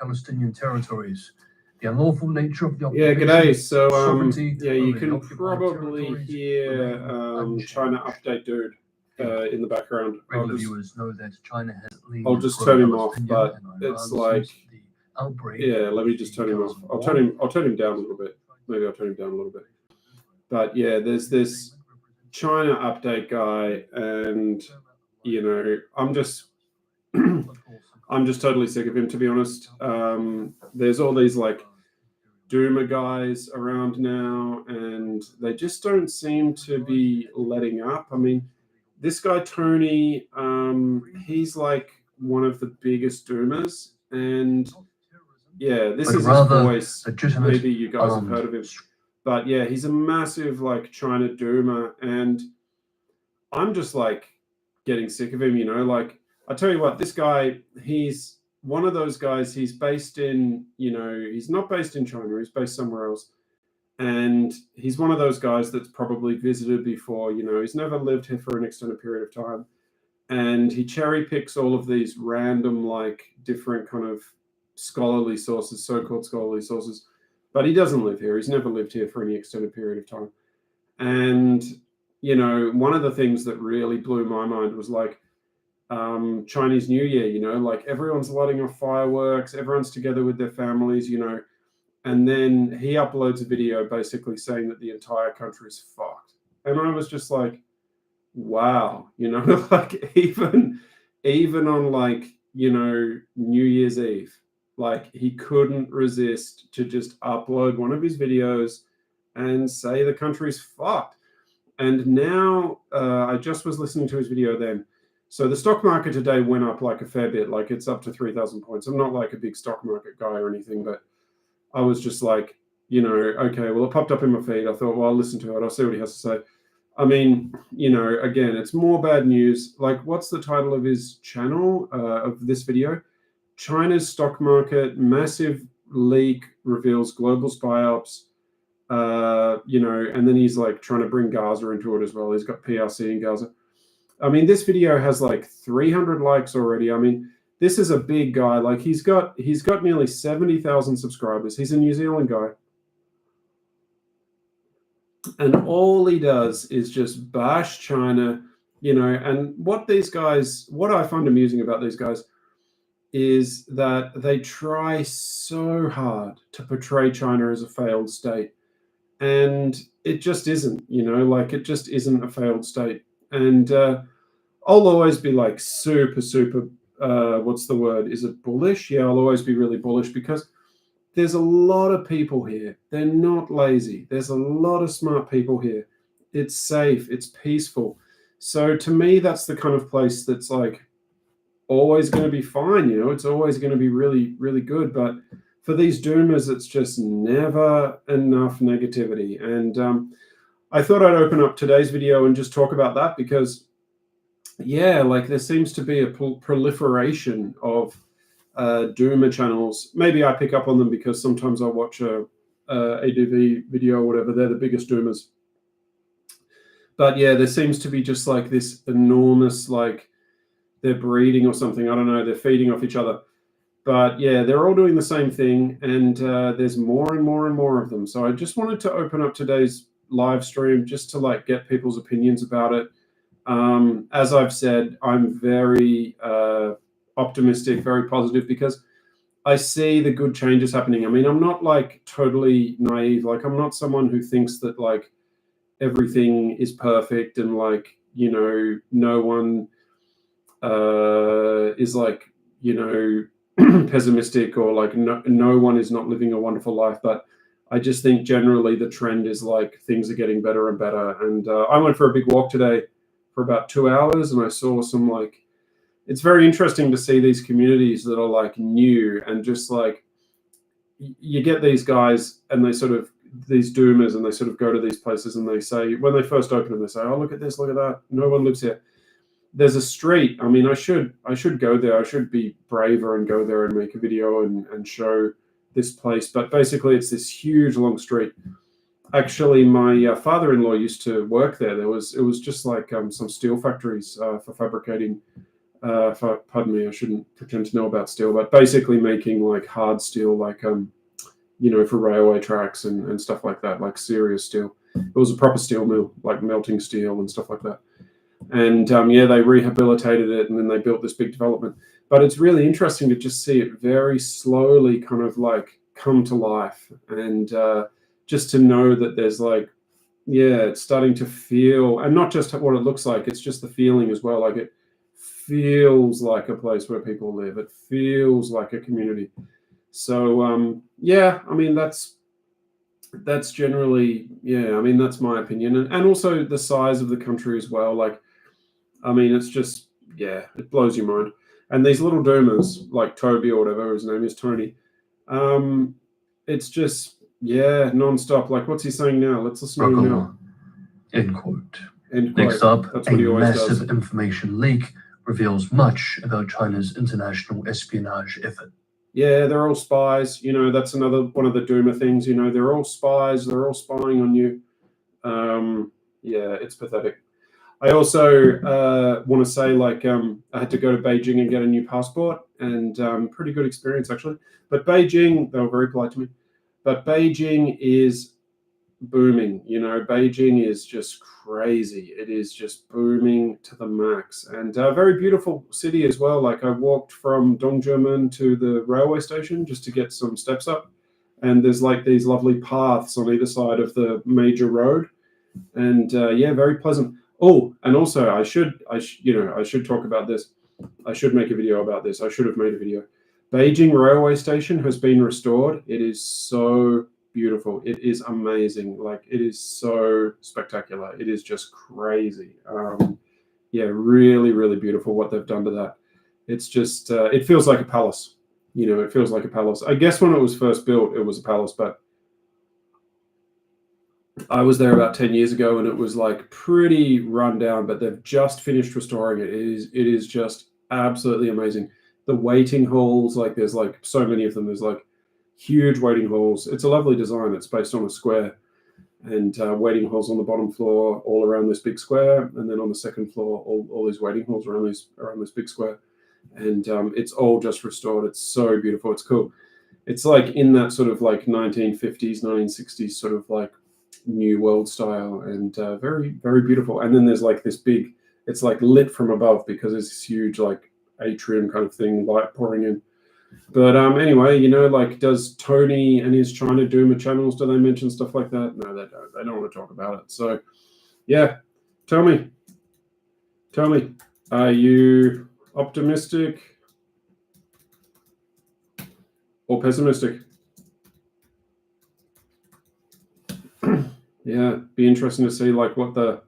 Palestinian territories. The unlawful nature of the occupation. Yeah, g'day. So, you can probably hear China Update Dude in the background. Regular viewers know that China has. I'll just turn him off, but it's like, yeah. Let me just turn him off. I'll turn him down a little bit. Maybe I'll turn him down a little bit. But yeah, there's this China Update guy, and I'm just totally sick of him, to be honest. There's all these like doomer guys around now, and they just don't seem to be letting up. I mean, this guy Tony, he's like one of the biggest doomers, and yeah, this is his voice. Maybe you guys have heard of him, but yeah, he's a massive like China doomer, and I'm just like getting sick of him. Like I tell you what, this guy, he's one of those guys. He's based in, he's not based in China. He's based somewhere else. And he's one of those guys that's probably visited before, he's never lived here for an extended period of time. And he cherry picks all of these random, like different kind of scholarly sources, so-called scholarly sources. But he doesn't live here. He's never lived here for any extended period of time. And, one of the things that really blew my mind was like, Chinese New Year, like everyone's lighting off fireworks, everyone's together with their families, and then he uploads a video basically saying that the entire country is fucked. And I was just like, wow, like even on like, New Year's Eve, like he couldn't resist to just upload one of his videos and say the country's fucked. And now I just was listening to his video then. So the stock market today went up like a fair bit, like it's up to 3,000 points. I'm not like a big stock market guy or anything, but I was just like, okay, well, it popped up in my feed. I thought, well, I'll listen to it. I'll see what he has to say. I mean, again, it's more bad news. Like, what's the title of his channel, of this video? China's stock market, massive leak reveals global spy ops, and then he's like trying to bring Gaza into it as well. He's got PRC in Gaza. I mean, this video has like 300 likes already. I mean, this is a big guy. Like he's got nearly 70,000 subscribers. He's a New Zealand guy. And all he does is just bash China, and what I find amusing about these guys is that they try so hard to portray China as a failed state. And it just isn't, like it just isn't a failed state. And I'll always be like super, what's the word? Is it bullish? Yeah, I'll always be really bullish because there's a lot of people here. They're not lazy. There's a lot of smart people here. It's safe. It's peaceful. So to me, that's the kind of place that's like always going to be fine. It's always going to be really, really good. But for these doomers, it's just never enough negativity. And I thought I'd open up today's video and just talk about that because, yeah, like there seems to be a proliferation of doomer channels. Maybe I pick up on them because sometimes I watch a ADV video or whatever. They're the biggest doomers. But yeah, there seems to be just like this enormous, like they're breeding or something. I don't know. They're feeding off each other. But yeah, they're all doing the same thing. And there's more and more and more of them. So I just wanted to open up today's live stream just to like get people's opinions about it. As I've said, I'm very optimistic, very positive because I see the good changes happening. I mean, I'm not like totally naive. Like I'm not someone who thinks that like everything is perfect and like, no one is like, pessimistic or like no one is not living a wonderful life. But I just think generally the trend is like things are getting better and better. And I went for a big walk today for about 2 hours and I saw some like, it's very interesting to see these communities that are like new and just like, you get these guys and they sort of, these doomers and they sort of go to these places and they say, when they first open them, they say, oh, look at this, look at that. No one lives here. There's a street. I mean, I should go there. I should be braver and go there and make a video and show this place. But basically it's this huge long street. Actually, my father-in-law used to work there. It was just like some steel factories for fabricating Pardon me, I shouldn't pretend to know about steel, but basically making like hard steel, like for railway tracks and stuff like that, like serious steel. It was a proper steel mill, like melting steel and stuff like that. And they rehabilitated it, and then they built this big development. But it's really interesting to just see it very slowly kind of like come to life, and just to know that there's like, it's starting to feel, and not just what it looks like, it's just the feeling as well. Like it feels like a place where people live. It feels like a community. So I mean, that's generally, I mean, that's my opinion. And also the size of the country as well. Like, I mean, it's just, it blows your mind. And these little doomers, like Toby or whatever his name is, Tony, it's just, non-stop. Like, what's he saying now? Let's listen to him now. End quote. End quote. Next up, That's a what he always massive does. information leak reveals much about China's international espionage effort. Yeah, they're all spies. That's another one of the doomer things. They're all spies. They're all spying on you. It's pathetic. I also want to say, like, I had to go to Beijing and get a new passport, and pretty good experience, actually. But Beijing, they were very polite to me, but Beijing is booming. Beijing is just crazy. It is just booming to the max, and a very beautiful city as well. Like, I walked from Dongzhimen to the railway station just to get some steps up, and there's like these lovely paths on either side of the major road, and very pleasant. Oh, and also I should talk about this. I should make a video about this. I should have made a video. Beijing railway station has been restored. It is so beautiful. It is amazing. Like, it is so spectacular. It is just crazy. Really, really beautiful what they've done to that. It's just, it feels like a palace. It feels like a palace. I guess when it was first built, it was a palace, but I was there about 10 years ago, and it was like pretty run down, but they've just finished restoring it. It is just absolutely amazing. The waiting halls, like, there's like so many of them. There's like huge waiting halls. It's a lovely design. It's based on a square, and waiting halls on the bottom floor all around this big square, and then on the second floor all these waiting halls around this big square, and it's all just restored. It's so beautiful. It's cool. It's like in that sort of like 1950s 1960s sort of like New World style, and very, very beautiful. And then there's like this big, it's like lit from above because there's this huge like atrium kind of thing, light pouring in. But anyway, like, does Tony and his China Doomer channels, do they mention stuff like that? No, they don't. They don't want to talk about it. So tell me, are you optimistic or pessimistic? Be interesting to see like what the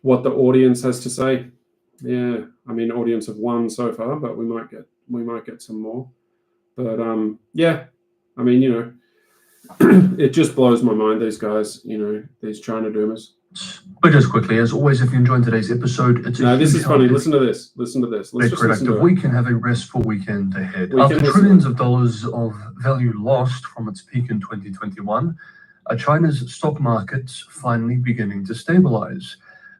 audience has to say. I mean, audience of one so far, but we might get some more. But I mean, it just blows my mind, these guys, these China Doomers. But just quickly, as always, if you enjoyed today's episode, this is funny. Listen to this. Let's just listen to it. We can have a restful weekend ahead. After trillions of dollars of value lost from its peak in 2021, China's stock market's finally beginning to stabilize.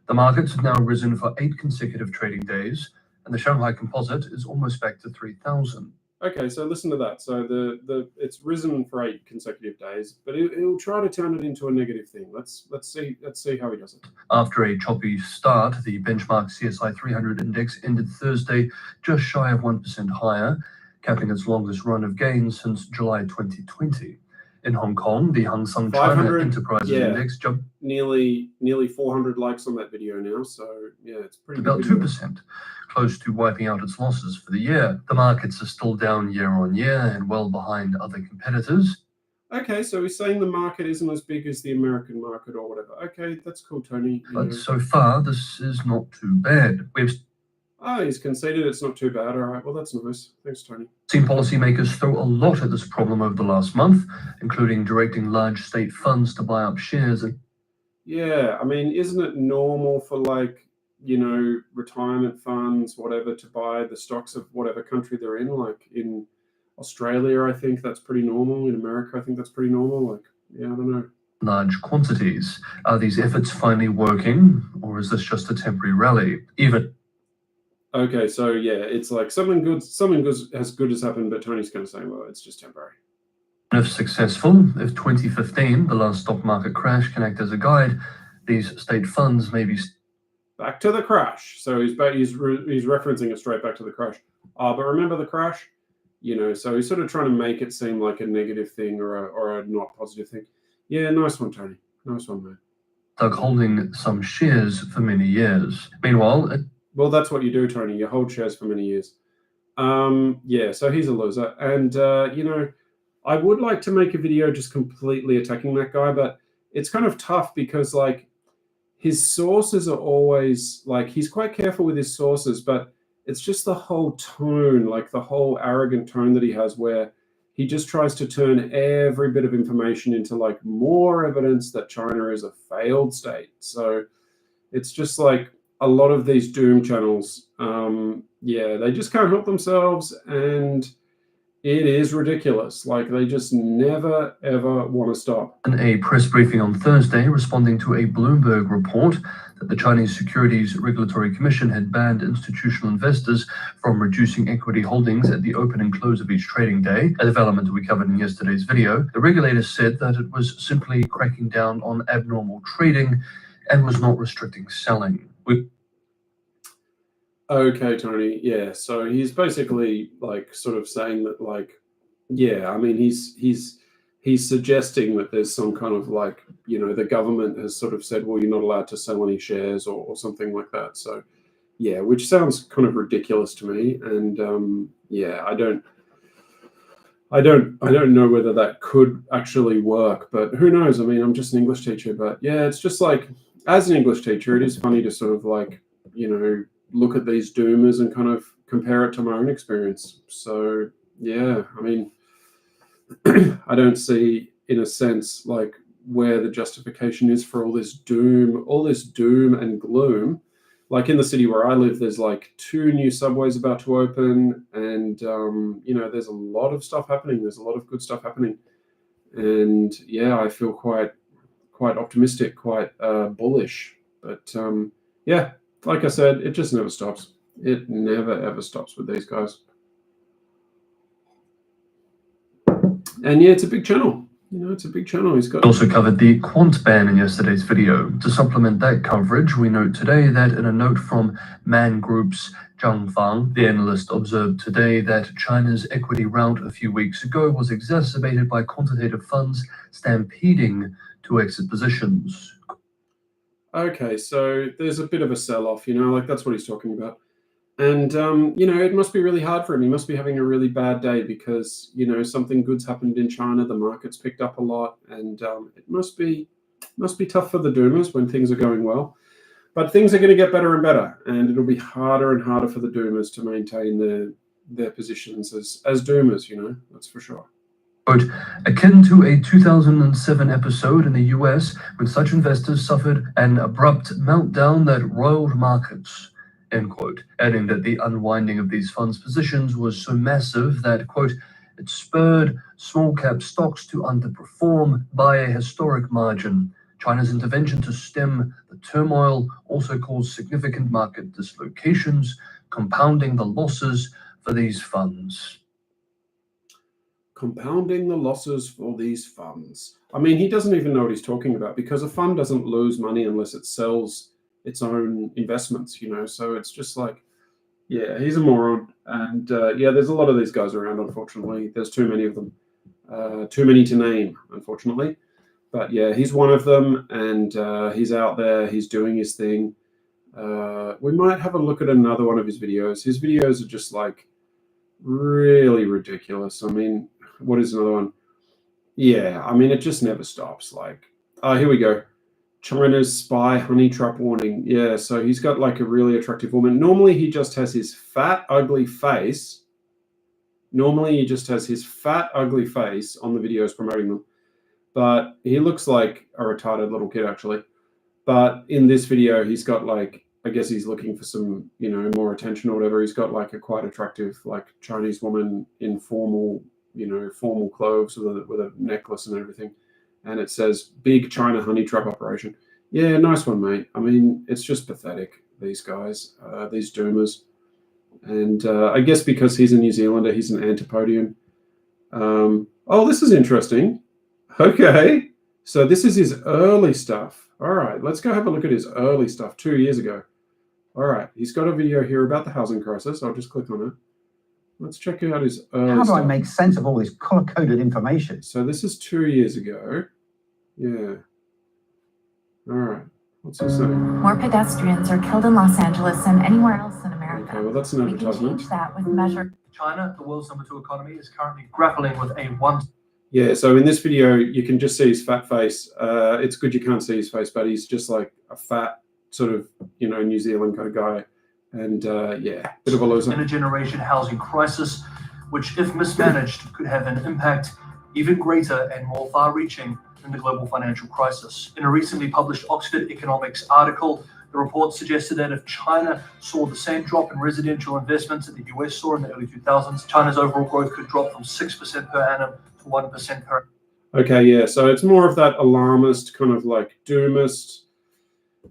The markets have now risen for 8 consecutive trading days, and the Shanghai Composite is almost back to 3,000. Okay, so listen to that. So it's risen for 8 consecutive days, but he'll try to turn it into a negative thing. Let's see how he does it. After a choppy start, the benchmark CSI 300 index ended Thursday just shy of 1% higher, capping its longest run of gains since July 2020. In Hong Kong, the Hang Seng China Enterprises Index jumped nearly 400 likes on that video now. So it's pretty about 2%, close to wiping out its losses for the year. The markets are still down year on year and well behind other competitors. Okay, so he's saying the market isn't as big as the American market or whatever. Okay, that's cool, Tony. But so far, this is not too bad. He's conceded it's not too bad. All right, well, that's nice. Thanks, Tony. Seen policymakers throw a lot at this problem over the last month, including directing large state funds to buy up shares. I mean, isn't it normal for like, retirement funds, whatever, to buy the stocks of whatever country they're in? Like in Australia, I think that's pretty normal. In America, I think that's pretty normal. Like, I don't know. Large quantities. Are these efforts finally working, or is this just a temporary rally? Okay, so yeah, it's like something good as good as happened, but Tony's going to say, well, it's just temporary. If successful, if 2015, the last stock market crash, can act as a guide, these state funds may be back to the crash. So he's referencing it straight back to the crash. But remember the crash, so he's sort of trying to make it seem like a negative thing or a not positive thing. Yeah, nice one, Tony. Nice one, man. stuck holding some shares for many years. Meanwhile, well, that's what you do, Tony. You hold shares for many years. Yeah, so he's a loser. And, I would like to make a video just completely attacking that guy, but it's kind of tough because, like, his sources are always, like, he's quite careful with his sources, but it's just the whole tone, like the whole arrogant tone that he has where he just tries to turn every bit of information into, like, more evidence that China is a failed state. So it's just like a lot of these doom channels, yeah, they just can't help themselves, and it is ridiculous. Like, they just never, ever want to stop. In a press briefing on Thursday, responding to a Bloomberg report that the Chinese Securities Regulatory Commission had banned institutional investors from reducing equity holdings at the open and close of each trading day, a development we covered in yesterday's video, the regulator said that it was simply cracking down on abnormal trading and was not restricting selling. Okay, Tony. Yeah. So he's basically, like, sort of saying that, like, yeah, I mean, he's suggesting that there's some kind of, like, the government has sort of said, well, you're not allowed to sell any shares or something like that. So yeah, which sounds kind of ridiculous to me. And yeah, I don't know whether that could actually work, but who knows? I mean, I'm just an English teacher, but yeah, it's just like, as an English teacher, it is funny to sort of, like, look at these doomers and kind of compare it to my own experience. So yeah, I mean, I don't see, in a sense, like, where the justification is for all this doom and gloom. Like, in the city where I live, there's like 2 new subways about to open, and there's a lot of stuff happening. There's a lot of good stuff happening, and yeah, I feel quite optimistic, quite bullish. But yeah, like I said, it just never stops. It never ever stops with these guys. And yeah, it's a big channel. It's a big channel. He's got. Also covered the quant ban in yesterday's video. To supplement that coverage, we note today that in a note from Man Group's Zhang Fang, the analyst observed today that China's equity rout a few weeks ago was exacerbated by quantitative funds stampeding to exit positions. Okay, so there's a bit of a sell-off, like that's what he's talking about. And, it must be really hard for him. He must be having a really bad day because, something good's happened in China. The market's picked up a lot, and it must be tough for the doomers when things are going well. But things are going to get better and better, and it'll be harder and harder for the doomers to maintain their positions as doomers, that's for sure. Quote, akin to a 2007 episode in the US when such investors suffered an abrupt meltdown that roiled markets, end quote, adding that the unwinding of these funds' positions was so massive that, quote, it spurred small cap stocks to underperform by a historic margin. China's intervention to stem the turmoil also caused significant market dislocations, compounding the losses for these funds. Compounding the losses for these funds. I mean, he doesn't even know what he's talking about, because a fund doesn't lose money unless it sells its own investments, so it's just like, yeah, he's a moron. And yeah, there's a lot of these guys around, unfortunately. There's too many of them, too many to name, unfortunately. But yeah, he's one of them, and he's out there, he's doing his thing. We might have a look at another one of his videos. His videos are just, like, really ridiculous. I mean, what is another one? Yeah, I mean, it just never stops. Like, here we go. China's spy honey trap warning. Yeah, so he's got, like, a really attractive woman. Normally he just has his fat, ugly face. Normally he just has his fat, ugly face on the videos promoting them. But he looks like a retarded little kid, actually. But in this video, he's got, like, I guess he's looking for some, more attention or whatever. He's got, like, a quite attractive, like, Chinese woman in formal, formal clothes with a necklace and everything. And it says, big China honey trap operation. Yeah, nice one, mate. I mean, it's just pathetic, these guys, these doomers. And I guess because he's a New Zealander, he's an Antipodean. Oh, this is interesting. Okay, so this is his early stuff. All right, let's go have a look at his early stuff 2 years ago. All right, he's got a video here about the housing crisis. I'll just click on it. Let's check out his early How do I stuff. make sense of all this color-coded information? So this is 2 years ago. Yeah. All right. What's he saying? More pedestrians are killed in Los Angeles than anywhere else in America. Okay, well, that's an We can advertisement. change that with measured. China, the world's #2 economy, is currently grappling with a Yeah, so in this video, you can just see his fat face. It's good you can't see his face, but he's just like a fat sort of, New Zealand kind of guy. And yeah, bit of a loser. in a generation housing crisis, which, if mismanaged, could have an impact even greater and more far-reaching than the global financial crisis. In a recently published Oxford Economics article, the report suggested that if China saw the same drop in residential investments that the US saw in the early 2000s, China's overall growth could drop from 6% per annum to 1% per annum. Okay, yeah, so it's more of that alarmist, kind of like doomist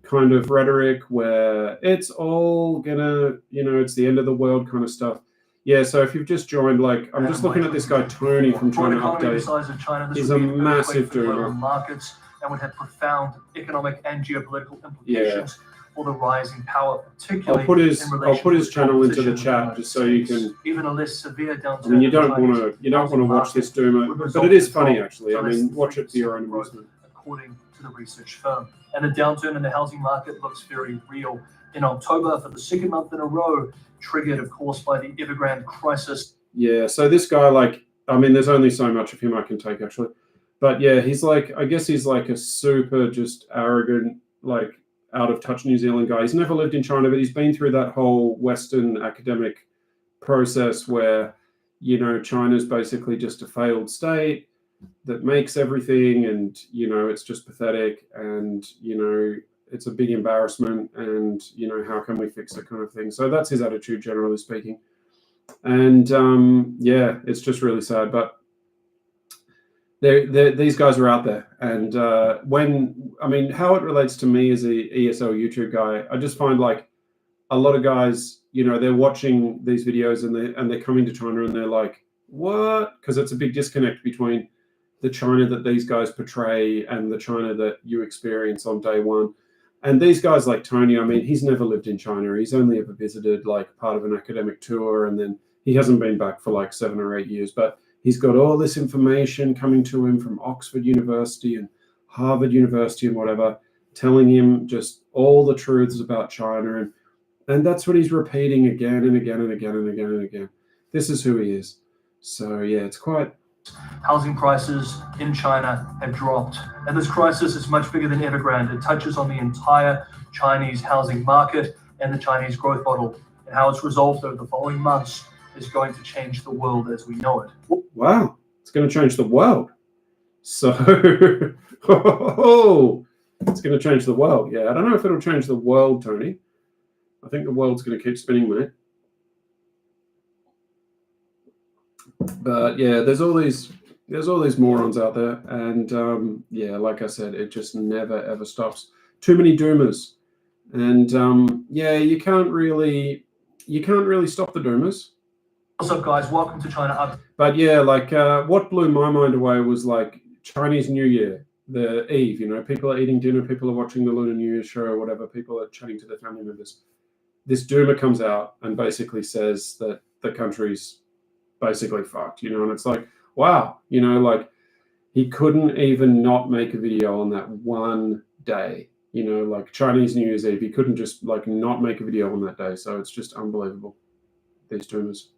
kind of rhetoric where it's all gonna, it's the end of the world kind of stuff. Yeah, so if you've just joined, like, I'm just looking at this guy Tony from China Update. The size of China, this He's would a be an massive earthquake for global doomer. markets and would have profound economic and geopolitical implications for the rising power, particularly I'll put his in relation his to channel into the competition chat with the just so you States. can. Even a less severe downturn. I mean, you in don't Chinese want to housing watch this market doomer, would but result it is in funny drop actually. I to less mean, than watch it for your own 3% growth, amusement. according to the research firm. And the downturn in the housing market looks very real. In October, for the second month in a row, triggered, of course, by the Evergrande crisis. Yeah, so this guy, like, I mean, there's only so much of him I can take actually, but yeah, he's like, I guess he's like a super just arrogant, like out of touch New Zealand guy. He's never lived in China, but he's been through that whole Western academic process where, China's basically just a failed state that makes everything, and it's just pathetic, and it's a big embarrassment, and how can we fix it kind of thing. So that's his attitude, generally speaking. And yeah, it's just really sad, but these guys are out there. And how it relates to me as a ESL YouTube guy, I just find like a lot of guys, they're watching these videos and they're coming to China and they're like, what? Because it's a big disconnect between the China that these guys portray and the China that you experience on day one. And these guys like Tony, I mean, he's never lived in China. He's only ever visited like part of an academic tour, and then he hasn't been back for like 7 or 8 years. But he's got all this information coming to him from Oxford University and Harvard University and whatever, telling him just all the truths about China. And that's what he's repeating again and again and again and again and again. This is who he is. So yeah, it's quite... Housing prices in China have dropped, and this crisis is much bigger than Evergrande. It touches on the entire Chinese housing market and the Chinese growth model, and how it's resolved over the following months is going to change the world as we know it. Wow, it's going to change the world. So, it's going to change the world. Yeah, I don't know if it'll change the world, Tony. I think the world's going to keep spinning, mate. But yeah, there's all these morons out there, and yeah, like I said, it just never ever stops. Too many doomers, and yeah, you can't really stop the doomers. What's up, guys? Welcome to China Up. But yeah, like what blew my mind away was like Chinese New Year, the Eve. People are eating dinner, people are watching the Lunar New Year show or whatever. People are chatting to their family members. This doomer comes out and basically says that the country's basically fucked, and it's like, wow, like he couldn't even not make a video on that one day, like Chinese New Year's Eve. He couldn't just like not make a video on that day. So it's just unbelievable, these doomers.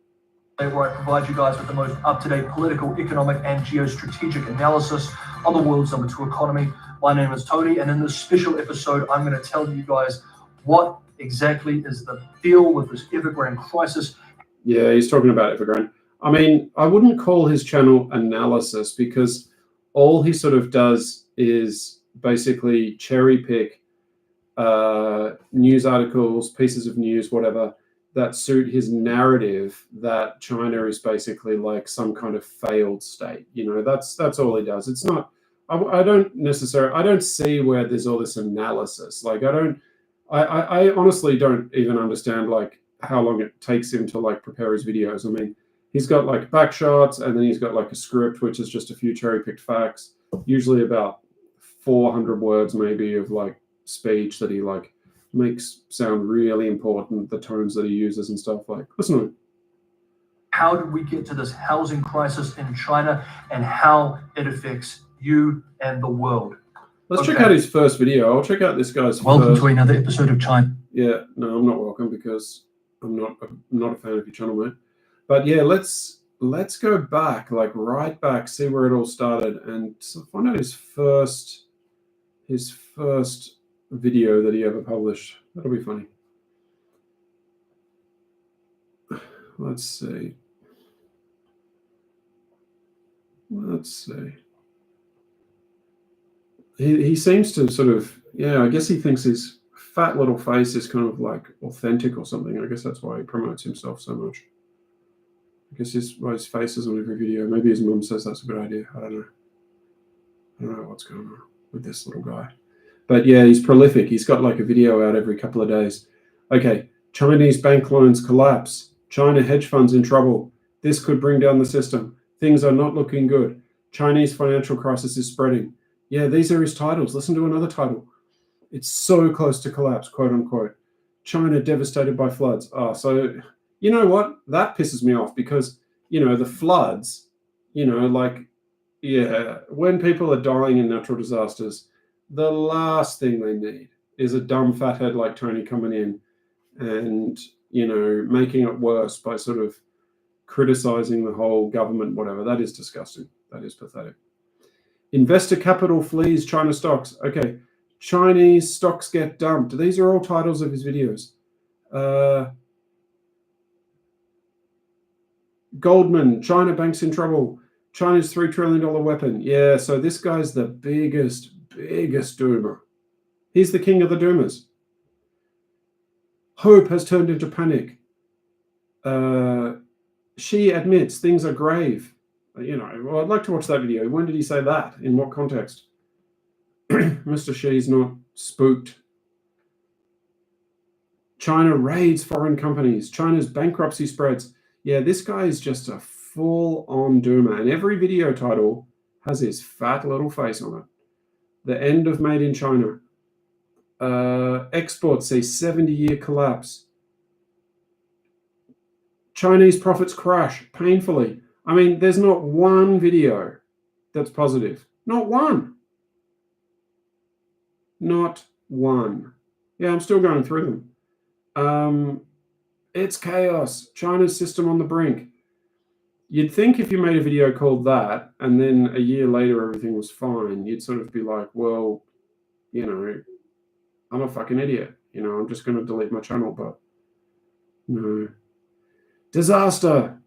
Where I provide you guys with the most up-to-date political, economic, and geostrategic analysis on the world's #2 economy. My name is Tony, and in this special episode, I'm going to tell you guys what exactly is the deal with this Evergrande crisis. Yeah, he's talking about Evergrande. I mean, I wouldn't call his channel analysis, because all he sort of does is basically cherry pick news articles, pieces of news, whatever, that suit his narrative that China is basically like some kind of failed state. That's all he does. It's not, I don't see where there's all this analysis. Like I honestly don't even understand like how long it takes him to like prepare his videos. I mean, he's got like back shots, and then he's got like a script, which is just a few cherry-picked facts, usually about 400 words maybe of like speech that he like makes sound really important, the tones that he uses and stuff. Like, listen to it. How did we get to this housing crisis in China and how it affects you and the world? Let's check out his first video. I'll check out this guy's Welcome first. to another episode of China. Yeah, no, I'm not welcome because I'm not a fan of your channel, mate. But yeah, let's go back, like right back, see where it all started, and find out his first video that he ever published. That'll be funny. Let's see. He seems to sort of, yeah, I guess he thinks his fat little face is kind of like authentic or something. I guess that's why he promotes himself so much. I guess his face is on every video. Maybe his mum says that's a good idea. I don't know what's going on with this little guy. But yeah, he's prolific. He's got like a video out every couple of days. Okay, Chinese bank loans collapse. China hedge funds in trouble. This could bring down the system. Things are not looking good. Chinese financial crisis is spreading. Yeah, these are his titles. Listen to another title. It's so close to collapse, quote unquote. China devastated by floods. Oh, so you know what? That pisses me off because, you know, the floods, you know, like, yeah, when people are dying in natural disasters, the last thing they need is a dumb fathead like Tony coming in and, you know, making it worse by sort of criticizing the whole government, whatever. That is disgusting. That is pathetic. Investor capital flees China stocks. Okay. Chinese stocks get dumped. These are all titles of his videos. Goldman, China banks in trouble. China's $3 trillion weapon. Yeah, so this guy's the biggest doomer. He's the king of the doomers. Hope has turned into panic. She admits things are grave. You know, well, I'd like to watch that video. When did he say that? In what context? Mr. Xi's not spooked. China raids foreign companies. China's bankruptcy spreads. Yeah, this guy is just a full-on doomer. And every video title has his fat little face on it. The end of Made in China. Exports see 70-year collapse. Chinese profits crash painfully. I mean, there's not one video that's positive. Not one. Not one. Yeah, I'm still going through them. It's chaos. China's system on the brink. You'd think if you made a video called that and then a year later everything was fine, you'd sort of be like, well, you know, I'm a fucking idiot. You know, I'm just going to delete my channel, but no. Disaster.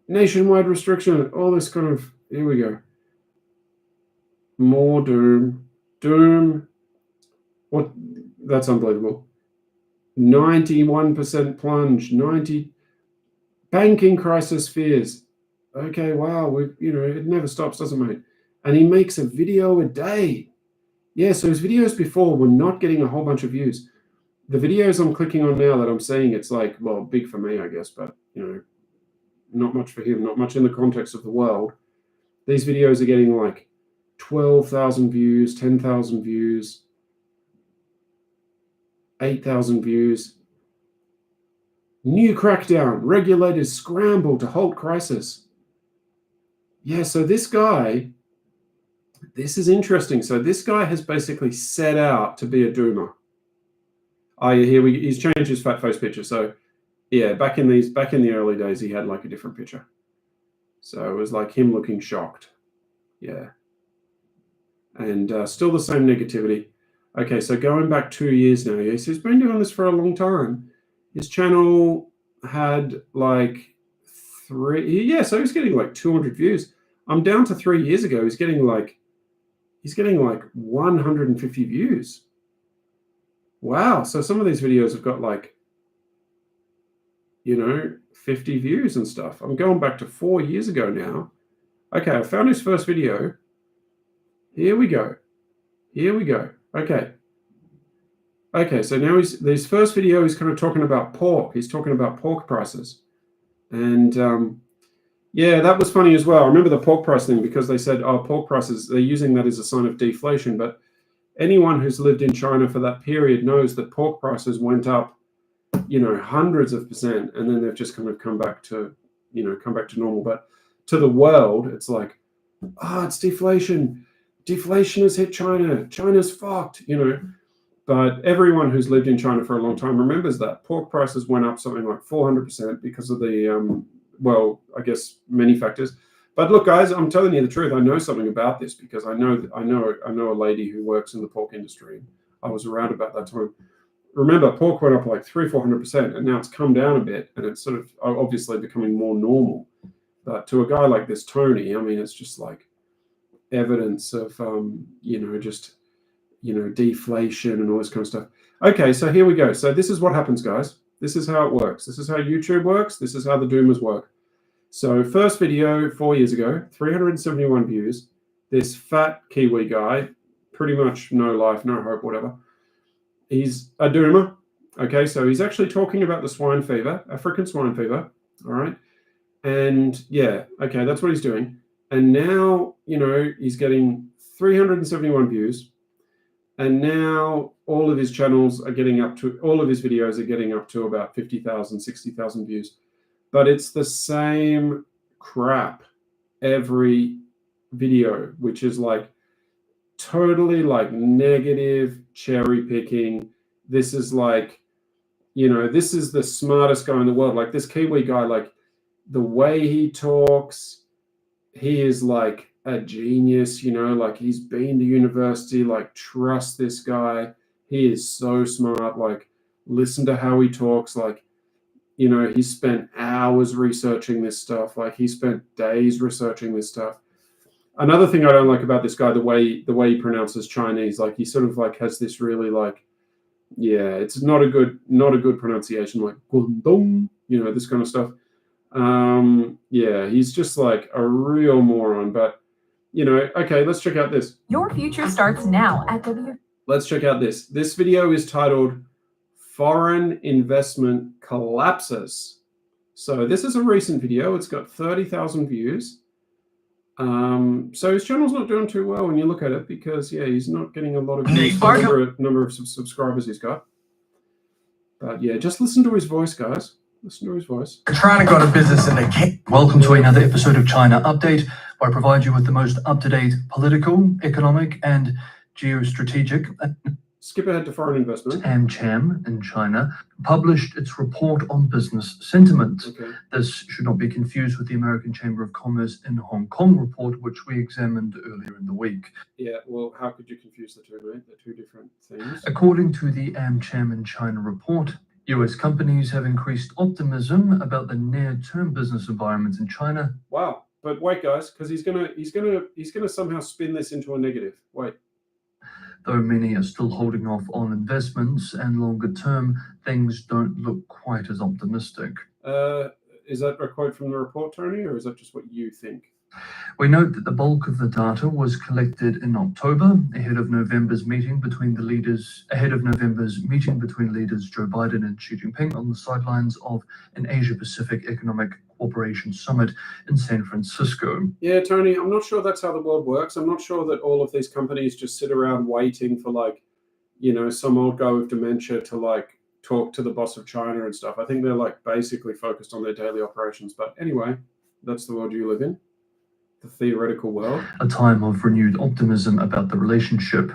Nationwide restriction. All this kind of, here we go. More doom. Doom. What? That's unbelievable. 91% plunge. 90 banking crisis fears. Okay, wow. You know, it never stops, doesn't it, mate? And he makes a video a day. Yeah, so his videos before were not getting a whole bunch of views. The videos I'm clicking on now that I'm seeing, it's like, well, big for me, I guess, but, you know, not much for him, not much in the context of the world. These videos are getting like 12,000 views, 10,000 views, 8,000 views. New crackdown. Regulators scramble to halt crisis. Yeah, so this guy, this is interesting. So this guy has basically set out to be a doomer. Oh, yeah, he's changed his fat face picture. So yeah, back in the early days, he had like a different picture. So it was like him looking shocked. Yeah. And still the same negativity. Okay, so going back 2 years now, yes, he's been doing this for a long time. His channel had like so he's getting like 200 views. I'm down to 3 years ago. He's getting like 150 views. Wow. So some of these videos have got like, you know, 50 views and stuff. I'm going back to 4 years ago now. Okay, I found his first video. Here we go. Here we go. Okay. Okay, so now this first video, he's kind of talking about pork. He's talking about pork prices. And yeah, that was funny as well. I remember the pork price thing because they said, oh, pork prices, they're using that as a sign of deflation. But anyone who's lived in China for that period knows that pork prices went up, hundreds of %, and then they've just kind of come back to normal. But to the world, it's like, it's deflation. Deflation has hit China. China's fucked, But everyone who's lived in China for a long time remembers that pork prices went up something like 400% because of the, I guess many factors. But look, guys, I'm telling you the truth. I know something about this because I know a lady who works in the pork industry. I was around about that time. Remember, pork went up like 300-400%, and now it's come down a bit, and it's sort of obviously becoming more normal. But to a guy like this, Tony, I mean, it's just like evidence of, deflation and all this kind of stuff. Okay, so here we go. So this is what happens, guys. This is how it works. This is how YouTube works. This is how the Doomers work. So first video 4 years ago, 371 views. This fat Kiwi guy, pretty much no life, no hope, whatever. He's a Doomer. Okay, so he's actually talking about the swine fever, African swine fever. All right. And yeah, okay, that's what he's doing. And now, he's getting 371 views. And now all of his channels are getting all of his videos are getting up to about 50,000, 60,000 views. But it's the same crap every video, which is like totally like negative cherry picking. This is like, this is the smartest guy in the world. Like this Kiwi guy, like the way he talks, he is like a genius, like he's been to university, like trust this guy. He is so smart. Like listen to how he talks. Like, he spent hours researching this stuff. Like he spent days researching this stuff. Another thing I don't like about this guy, the way he pronounces Chinese, like he sort of like has this really like, it's not a good pronunciation, like Guangdong, this kind of stuff. He's just like a real moron. But okay, let's check out this. Your future starts now at W. Let's check out this. This video is titled Foreign Investment Collapses. So this is a recent video. It's got 30,000 views. So his channel's not doing too well when you look at it because, he's not getting a lot of views for the number of subscribers he's got. But yeah, just listen to his voice, guys. Listen to his voice. China got a business in the Welcome to another episode of China Update, where I provide you with the most up-to-date political, economic, and geostrategic. Skip ahead to foreign investment. AmCham in China published its report on business sentiment. Okay. This should not be confused with the American Chamber of Commerce in Hong Kong report, which we examined earlier in the week. Yeah, well, how could you confuse the two, mate? They're two different things. According to the AmCham in China report, US companies have increased optimism about the near-term business environment in China. Wow, but wait, guys, because he's gonna somehow spin this into a negative. Wait. Though many are still holding off on investments and longer term, things don't look quite as optimistic. Is that a quote from the report, Tony, or is that just what you think? We note that the bulk of the data was collected in October, ahead of November's meeting between leaders Joe Biden and Xi Jinping on the sidelines of an Asia-Pacific Economic Cooperation Summit in San Francisco. Yeah, Tony, I'm not sure that's how the world works. I'm not sure that all of these companies just sit around waiting for some old guy with dementia to like talk to the boss of China and stuff. I think they're like basically focused on their daily operations. But anyway, that's the world you live in. The theoretical world. A time of renewed optimism about the relationship.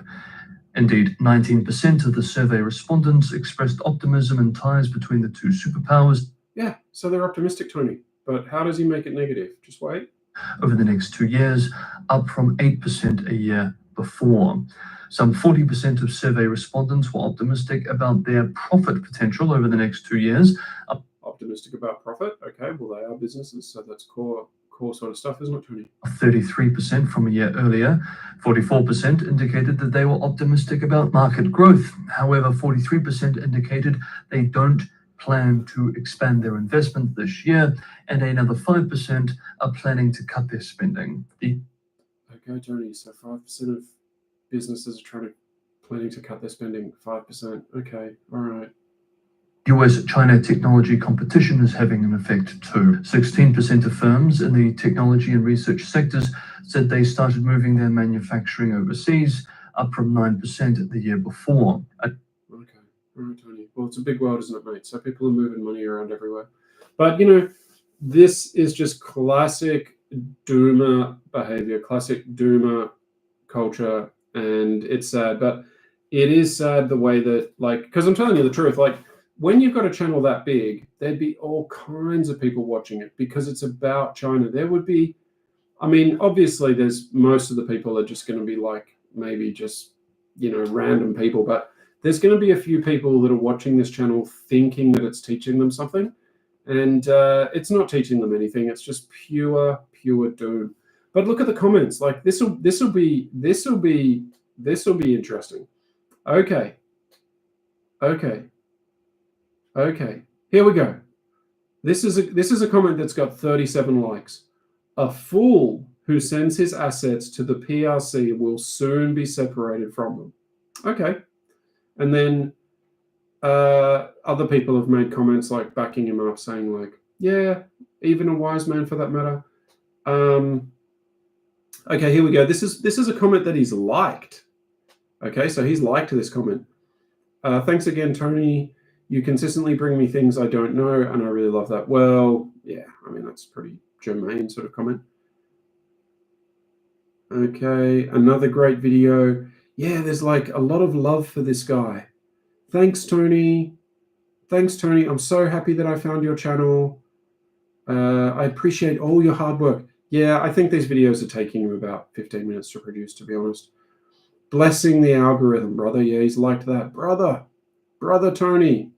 Indeed, 19% of the survey respondents expressed optimism in ties between the two superpowers. Yeah, so they're optimistic, Tony. But how does he make it negative? Just wait. Over the next 2 years, up from 8% a year before. Some 40% of survey respondents were optimistic about their profit potential over the next 2 years. Optimistic about profit? Okay, well, they are businesses, so that's core sort of stuff, isn't it, Tony? 33% from a year earlier. 44% indicated that they were optimistic about market growth. However, 43% indicated they don't plan to expand their investment this year, and another 5% are planning to cut their spending. Okay, Tony, so 5% of businesses are trying to planning to cut their spending 5%. Okay, all right. US-China technology competition is having an effect too. 16% of firms in the technology and research sectors said they started moving their manufacturing overseas, up from 9% the year before. Okay, all right, Tony. Well, it's a big world, isn't it, mate? So people are moving money around everywhere. But, you know, this is just classic doomer behavior, classic doomer culture, and it's sad. But it is sad the way that, like, because I'm telling you the truth, like, when you've got a channel that big, there'd be all kinds of people watching it because it's about China. There would be, I mean, obviously there's most of the people are just going to be like maybe just, you know, random people, but there's going to be a few people that are watching this channel thinking that it's teaching them something. And it's not teaching them anything. It's just pure doom. But look at the comments. Like this will be interesting. Okay. Here we go. This is a comment that's got 37 likes. A fool who sends his assets to the PRC will soon be separated from them. Okay. And then other people have made comments like backing him up, saying like, yeah, even a wise man for that matter. Okay, here we go. This is a comment that he's liked. Okay, so he's liked this comment. Thanks again, Tony. You consistently bring me things I don't know, and I really love that. Well, yeah, I mean, that's pretty germane sort of comment. Okay, another great video. Yeah, there's like a lot of love for this guy. Thanks, Tony. Thanks, Tony. I'm so happy that I found your channel. I appreciate all your hard work. Yeah, I think these videos are taking him about 15 minutes to produce, to be honest. Blessing the algorithm, brother. Yeah, he's liked that. Brother Tony.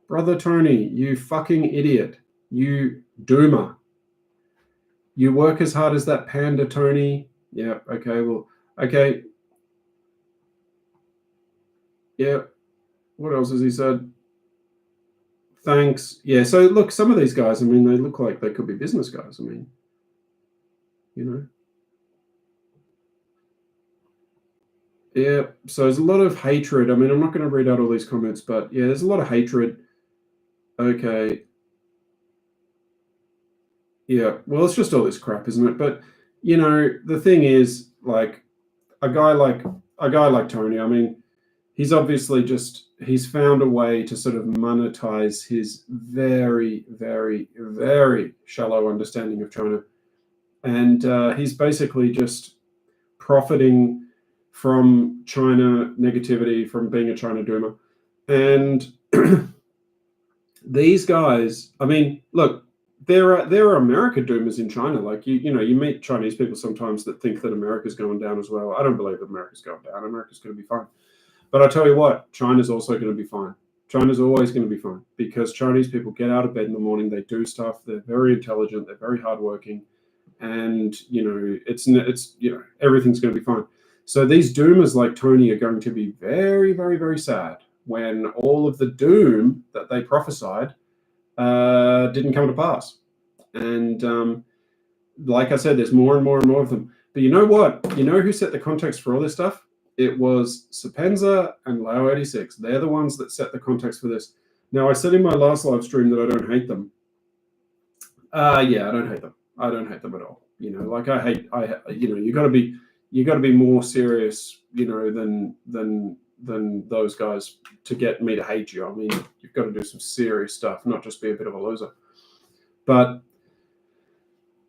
Brother Tony, you fucking idiot. You doomer. You work as hard as that panda, Tony. Yeah, okay, well, okay. Yeah, what else has he said? Thanks. Yeah, so look, some of these guys, I mean, they look like they could be business guys. I mean, you know. Yeah, so there's a lot of hatred. I mean, I'm not going to read out all these comments, but yeah, there's a lot of hatred. Okay. Yeah, well, it's just all this crap, isn't it? But, you know, the thing is, like, a guy like Tony, I mean, he's obviously he's found a way to sort of monetize his very, very, very shallow understanding of China. And he's basically just profiting from China negativity, from being a China doomer. And these guys, I mean, look, there are America doomers in China. Like, you know, you meet Chinese people sometimes that think that America's going down as well. I don't believe that America's going down. America's going to be fine. But I tell you what, China's also going to be fine. China's always going to be fine because Chinese people get out of bed in the morning, they do stuff, they're very intelligent, they're very hardworking, and, you know, it's you know, everything's going to be fine. So these doomers like Tony are going to be very, very, very sad when all of the doom that they prophesied didn't come to pass. And like I said, there's more and more and more of them. But you know what? You know who set the context for all this stuff? It was Sapenza and Lao86. They're the ones that set the context for this. Now, I said in my last live stream that I don't hate them. Yeah, I don't hate them. I don't hate them at all. You know, like you know, you got to be more serious, you know, than those guys to get me to hate you. I mean, you've got to do some serious stuff, not just be a bit of a loser. But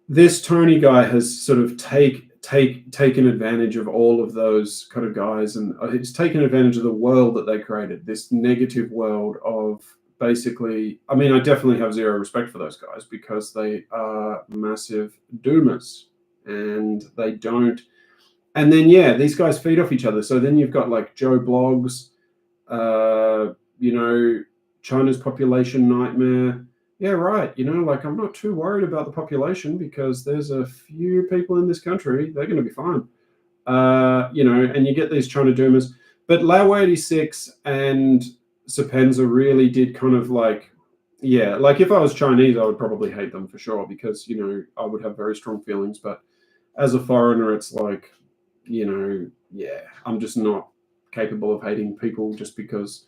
this Tony guy has sort of taken advantage of all of those kind of guys, and it's taken advantage of the world that they created, this negative world of basically, I mean, I definitely have zero respect for those guys because they are massive doomers and they don't. And then, yeah, these guys feed off each other. So then you've got like Joe Blogs, you know, China's population nightmare. Yeah, right. You know, like, I'm not too worried about the population because there's a few people in this country. They're going to be fine. You know, and you get these China doomers. But Lao86 and Sapenza really did kind of like, yeah, like if I was Chinese, I would probably hate them for ssure because, you know, I would have very strong feelings. But as a foreigner, it's like, I'm just not capable of hating people just because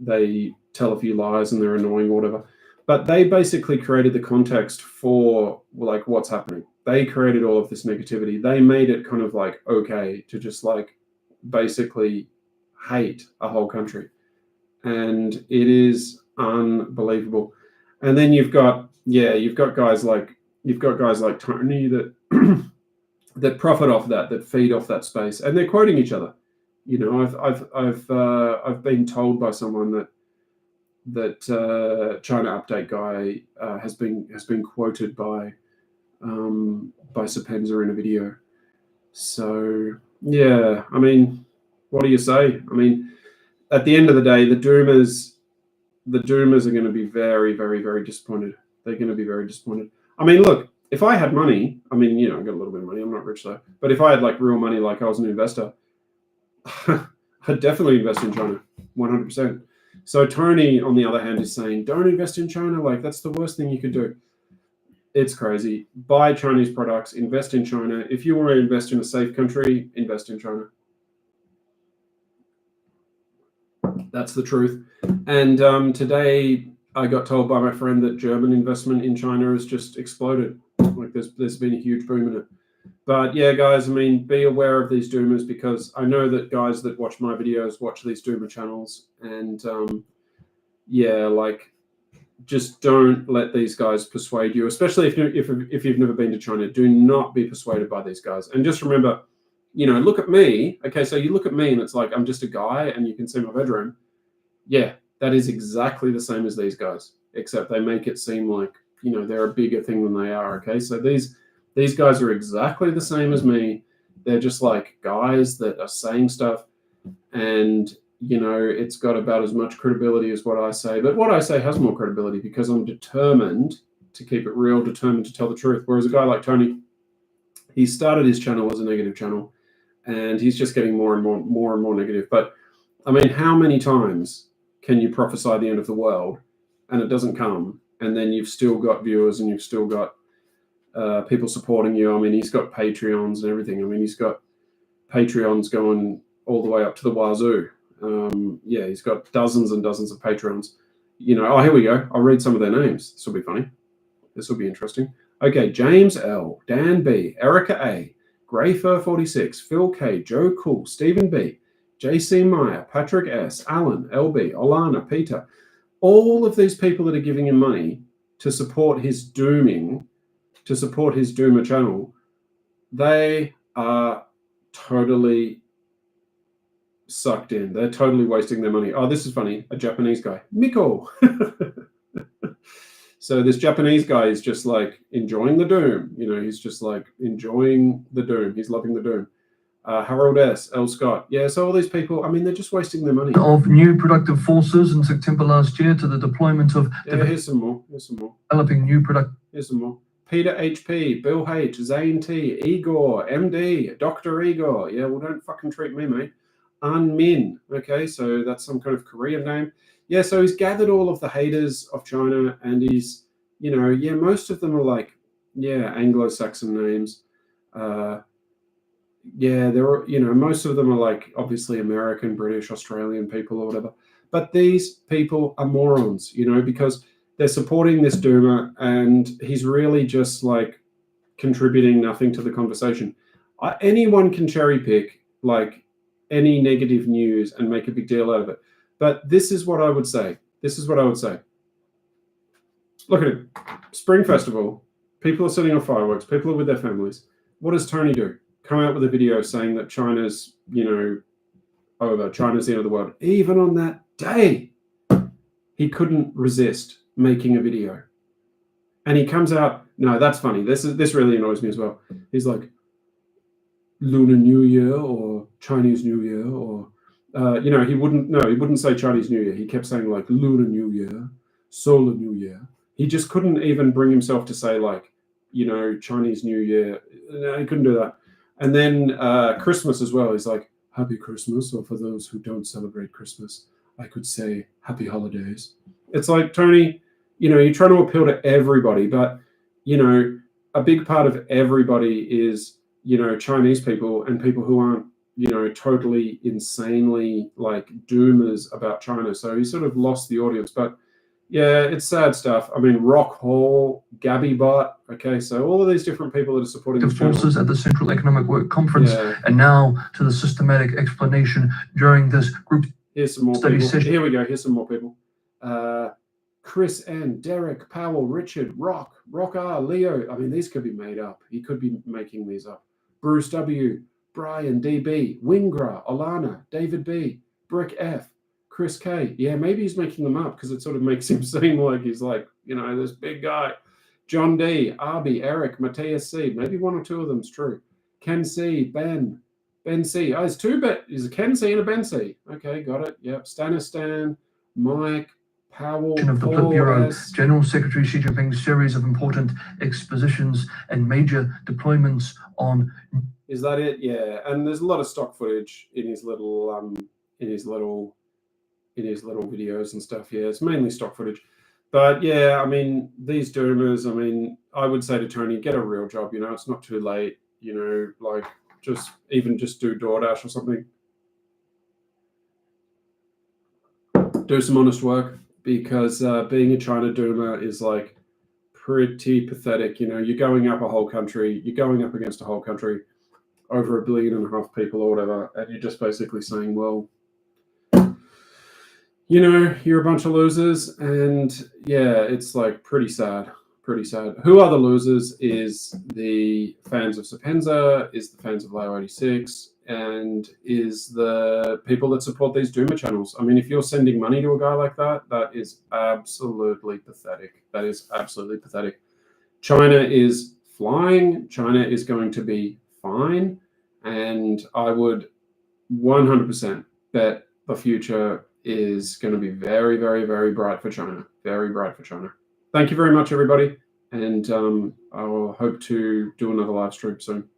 they tell a few lies and they're annoying or whatever. But they basically created the context for like what's happening. They created all of this negativity. They made it kind of like okay to just like basically hate a whole country. And it is unbelievable. And then you've got guys like Tony that that profit off that feed off that space, and they're quoting each other. I've been told by someone that China Update guy has been quoted by Sapenza in a video. So yeah, I mean, what do you say? I mean, at the end of the day, the Doomers are going to be very, very, very disappointed. They're going to be very disappointed. I mean, look, if I had money, I mean, I got a little bit of money. I'm not rich though, but if I had like real money, like I was an investor, I'd definitely invest in China, 100%. So Tony, on the other hand, is saying, don't invest in China. Like that's the worst thing you could do. It's crazy. Buy Chinese products, invest in China. If you want to invest in a safe country, invest in China. That's the truth. And today I got told by my friend that German investment in China has just exploded. Like there's been a huge boom in it. But yeah, guys, I mean, be aware of these doomers, because I know that guys that watch my videos watch these doomer channels, and like just don't let these guys persuade you, especially if you've never been to China. Do not be persuaded by these guys. And just remember, look at me. Okay, so you look at me and it's like I'm just a guy and you can see my bedroom. Yeah, that is exactly the same as these guys, except they make it seem like, they're a bigger thing than they are. Okay, so these guys are exactly the same as me. They're just like guys that are saying stuff, and it's got about as much credibility as what I say. But what I say has more credibility because I'm determined to keep it real, determined to tell the truth. Whereas a guy like Tony, he started his channel as a negative channel, and he's just getting more and more negative. But I mean, how many times can you prophesy the end of the world and it doesn't come, and then you've still got viewers and you've still got people supporting you? I mean, he's got Patreons and everything. I mean, he's got Patreons going all the way up to the wazoo. He's got dozens and dozens of Patreons. Here we go. I'll read some of their names. This will be funny. This will be interesting. Okay, James L, Dan B, Erica A, Grayfur 46, Phil K, Joe Cool, Stephen B, JC Meyer, Patrick S, Alan, LB, Olana, Peter. All of these people that are giving him money to support his doomer channel, they are totally sucked in. They're totally wasting their money. Oh, this is funny. A Japanese guy, Miko. So this Japanese guy is just like enjoying the doom. He's just like enjoying the doom. He's loving the doom. Harold S, L Scott. Yeah, so all these people, I mean, they're just wasting their money. Of new productive forces in September last year to the deployment of here's some more. Developing new product. Here's some more. Peter HP, Bill H, Zane T, Igor, MD, Dr. Igor. Yeah, well, don't fucking treat me, mate. Min. Okay, so that's some kind of Korean name. Yeah, so he's gathered all of the haters of China, and he's, most of them are like, Anglo-Saxon names. Most of them are like obviously American, British, Australian people or whatever. But these people are morons, because they're supporting this doomer, and he's really just like contributing nothing to the conversation. Anyone can cherry pick like any negative news and make a big deal out of it. But this is what I would say. Look at it. Spring Festival. People are setting off fireworks. People are with their families. What does Tony do? Come out with a video saying that China's, over. China's the end of the world. Even on that day, he couldn't resist making a video. And he comes out. No, that's funny. This really annoys me as well. He's like, Lunar New Year or Chinese New Year or he wouldn't say Chinese New Year. He kept saying like Lunar New Year, Solar New Year. He just couldn't even bring himself to say like, Chinese New Year. No, he couldn't do that. And then Christmas as well. He's like, Happy Christmas, or for those who don't celebrate Christmas, I could say Happy Holidays. It's like, Tony, you're trying to appeal to everybody, but a big part of everybody is, you know, Chinese people and people who aren't, you know, totally insanely like doomers about China. So he sort of lost the audience. But yeah, it's sad stuff. I mean, Rock Hall, Gabby Bot. Okay, so all of these different people that are supporting this channel. Forces at the Central Economic Work Conference, Yeah. and now to the systematic explanation during this group Here's some more study people. session. Here we go. Here's some more people. Chris N, Derek, Powell, Richard, Rock R, Leo. I mean, these could be made up. He could be making these up. Bruce W, Brian DB, Wingra, Alana, David B, Brick F, Chris K. Yeah, maybe he's making them up because it sort of makes him seem like he's like, you know, this big guy. John D, Arby, Eric, Matthias C. Maybe one or two of them's true. Ken C, Ben C. Oh, it's two, but is a Ken C and a Ben C. Okay, got it. Yep. Stanistan, Mike, Powell, of the Paul Politburo, S. General Secretary Xi Jinping's series of important expositions and major deployments on. Is that it? Yeah. And there's a lot of stock footage in his little videos and stuff. Yeah, it's mainly stock footage. But yeah, I mean, these doomers, I mean, I would say to Tony, get a real job, you know, it's not too late, you know, like just do DoorDash or something. Do some honest work, because being a China doomer is like pretty pathetic. You know, you're going up a whole country, you're going up against a whole country, over 1.5 billion people or whatever, and you're just basically saying, well, you know, you're a bunch of losers. And yeah, it's like pretty sad. Who are the losers is the fans of Sapenza, is the fans of Lao 86, and is the people that support these doomer channels. I mean, if you're sending money to a guy like that, that is absolutely pathetic. That is absolutely pathetic. China is flying. China is going to be fine. And I would 100% bet the future is going to be very, very, very bright for China. Very bright for China. Thank you very much, everybody. And I'll hope to do another live stream soon.